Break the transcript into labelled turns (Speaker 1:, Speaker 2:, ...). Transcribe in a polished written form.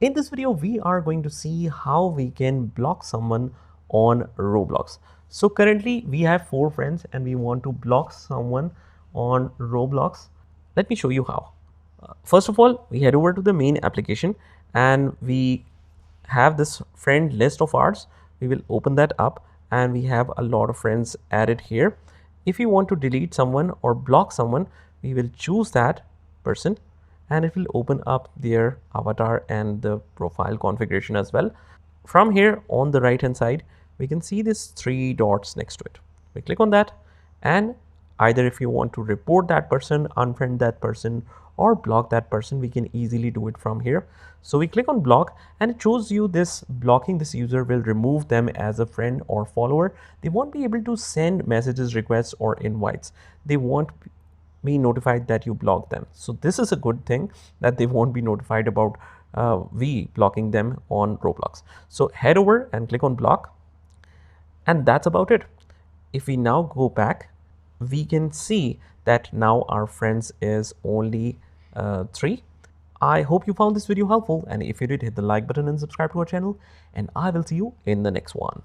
Speaker 1: In this video, we are going to see how we can block someone on Roblox. So currently we have 4 friends and we want to block someone on Roblox. Let me show you how. First of all, we head over to the main application and we have this friend list of ours. We will open that up and we have a lot of friends added here. If you want to delete someone or block someone, we will choose that person and it will open up their avatar and the profile configuration as well. From here on the right hand side, we can see these 3 dots next to it. We click on that, and either if you want to report that person, unfriend that person, or block that person, we can easily do it from here. So we click on block and it shows you this blocking this user will remove them as a friend or follower. They won't be able to send messages, requests, or invites. They won't be notified that you blocked them. So this is a good thing that they won't be notified about we blocking them on Roblox. So head over and click on block, and that's about it. If we now go back, we can see that now our friends is only 3. I hope you found this video helpful, and if you did, hit the like button and subscribe to our channel, and I will see you in the next one.